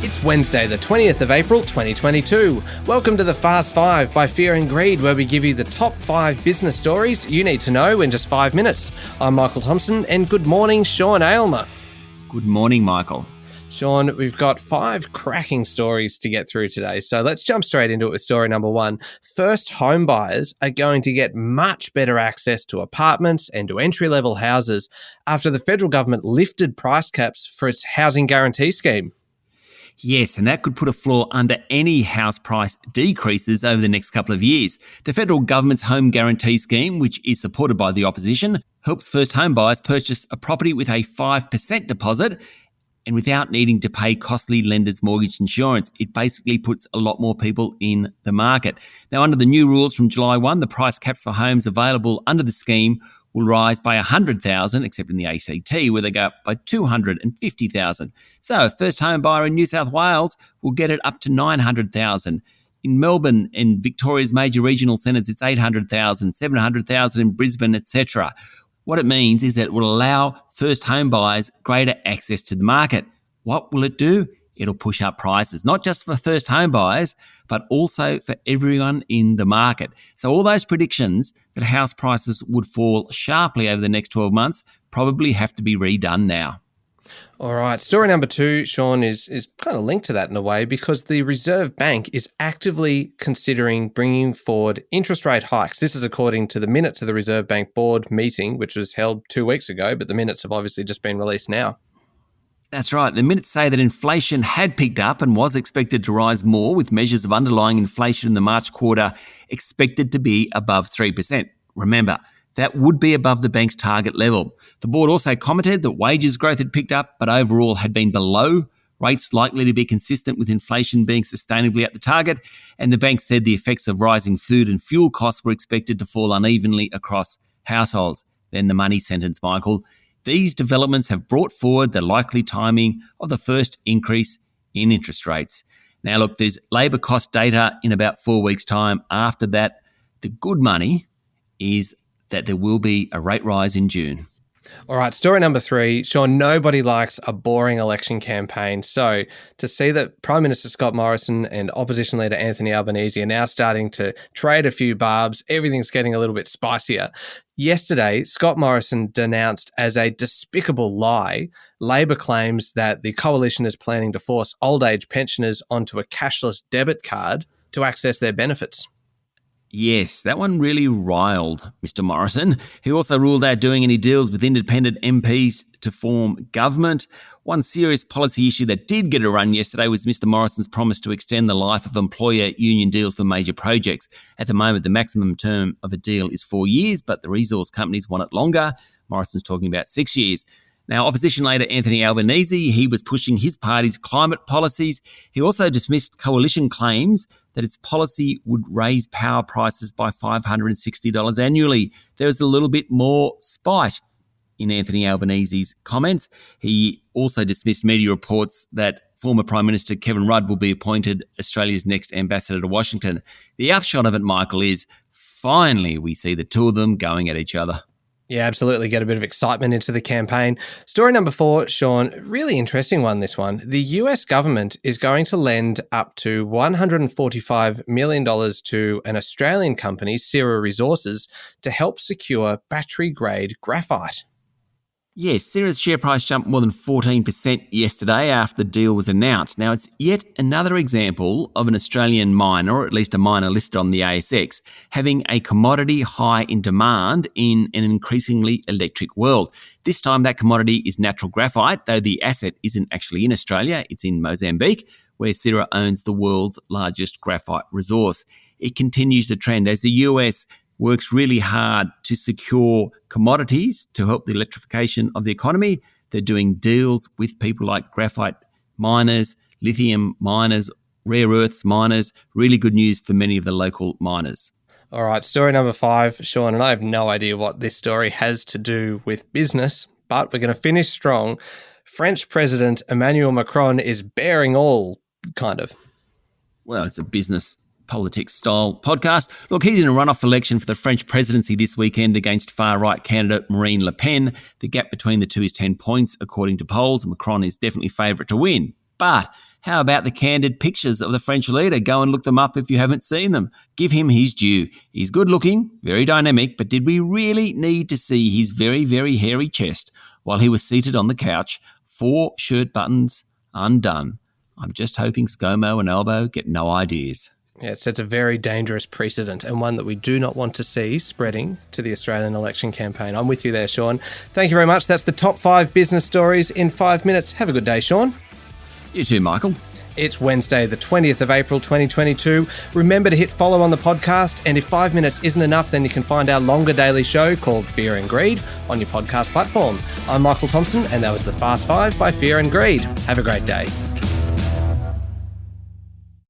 It's Wednesday, the 20th of April, 2022. Welcome to the Fast Five by Fear and Greed, where we give you the top 5 business stories you need to know in just 5 minutes. I'm Michael Thompson, and good morning, Sean Aylmer. Good morning, Michael. Sean, we've got 5 cracking stories to get through today, so let's jump straight into it with story number 1. First home buyers are going to get much better access to apartments and to entry-level houses after the federal government lifted price caps for its housing guarantee scheme. Yes, and that could put a floor under any house price decreases over the next couple of years. The federal government's home guarantee scheme, which is supported by the opposition, helps first home buyers purchase a property with a 5% deposit and without needing to pay costly lenders' mortgage insurance. It basically puts a lot more people in the market. Now, under the new rules from July 1, the price caps for homes available under the scheme will rise by 100,000, except in the ACT, where they go up by 250,000. So a first home buyer in New South Wales will get it up to 900,000. In Melbourne and Victoria's major regional centres, it's 800,000, 700,000 in Brisbane, etc. What it means is that it will allow first home buyers greater access to the market. What will it do? It'll push up prices, not just for first home buyers, but also for everyone in the market. So all those predictions that house prices would fall sharply over the next 12 months probably have to be redone now. All right. Story number 2, Sean, is kind of linked to that in a way because the Reserve Bank is actively considering bringing forward interest rate hikes. This is according to the minutes of the Reserve Bank board meeting, which was held 2 weeks ago, but the minutes have obviously just been released now. That's right. The minutes say that inflation had picked up and was expected to rise more, with measures of underlying inflation in the March quarter expected to be above 3%. Remember, that would be above the bank's target level. The board also commented that wages growth had picked up, but overall had been below, rates likely to be consistent with inflation being sustainably at the target, and the bank said the effects of rising food and fuel costs were expected to fall unevenly across households. Then the money sentence, Michael. These developments have brought forward the likely timing of the first increase in interest rates. Now, look, there's labour cost data in about 4 weeks' time. After that, the good money is that there will be a rate rise in June. All right, story number 3. Sean, nobody likes a boring election campaign. So to see that Prime Minister Scott Morrison and opposition leader Anthony Albanese are now starting to trade a few barbs, everything's getting a little bit spicier. Yesterday, Scott Morrison denounced as a despicable lie Labor claims that the coalition is planning to force old age pensioners onto a cashless debit card to access their benefits. Yes, that one really riled Mr. Morrison. He also ruled out doing any deals with independent MPs to form government. One serious policy issue that did get a run yesterday was Mr. Morrison's promise to extend the life of employer union deals for major projects. At the moment, the maximum term of a deal is 4 years, but the resource companies want it longer. Morrison's talking about 6 years. Now, opposition leader Anthony Albanese, he was pushing his party's climate policies. He also dismissed coalition claims that its policy would raise power prices by $560 annually. There was a little bit more spite in Anthony Albanese's comments. He also dismissed media reports that former Prime Minister Kevin Rudd will be appointed Australia's next ambassador to Washington. The upshot of it, Michael, is finally we see the two of them going at each other. Yeah, absolutely. Get a bit of excitement into the campaign. Story number 4, Sean, really interesting one, this one. The US government is going to lend up to $145 million to an Australian company, Sierra Resources, to help secure battery-grade graphite. Yes, Sierra's share price jumped more than 14% yesterday after the deal was announced. Now, it's yet another example of an Australian miner, or at least a miner listed on the ASX, having a commodity high in demand in an increasingly electric world. This time, that commodity is natural graphite, though the asset isn't actually in Australia, it's in Mozambique, where Sierra owns the world's largest graphite resource. It continues the trend as the US works really hard to secure commodities to help the electrification of the economy. They're doing deals with people like graphite miners, lithium miners, rare earths miners. Really good news for many of the local miners. All right, story number 5, Sean, and I have no idea what this story has to do with business, but we're going to finish strong. French President Emmanuel Macron is bearing all, kind of. Well, it's a business politics style podcast. Look, he's in a runoff election for the French presidency this weekend against far-right candidate Marine Le Pen. The gap between the two is 10 points, according to polls. Macron is definitely favourite to win. But How about the candid pictures of the French leader? Go and look them up if you haven't seen them. Give him his due. He's good looking, very dynamic, but did we really need to see his very, very hairy chest while he was seated on the couch, 4 shirt buttons undone? I'm just hoping ScoMo and Albo get no ideas. Yeah, it sets a very dangerous precedent and one that we do not want to see spreading to the Australian election campaign. I'm with you there, Sean. Thank you very much. That's the top 5 business stories in 5 minutes. Have a good day, Sean. You too, Michael. It's Wednesday, the 20th of April, 2022. Remember to hit follow on the podcast, and if 5 minutes isn't enough, then you can find our longer daily show called Fear and Greed on your podcast platform. I'm Michael Thompson, and that was the Fast 5 by Fear and Greed. Have a great day.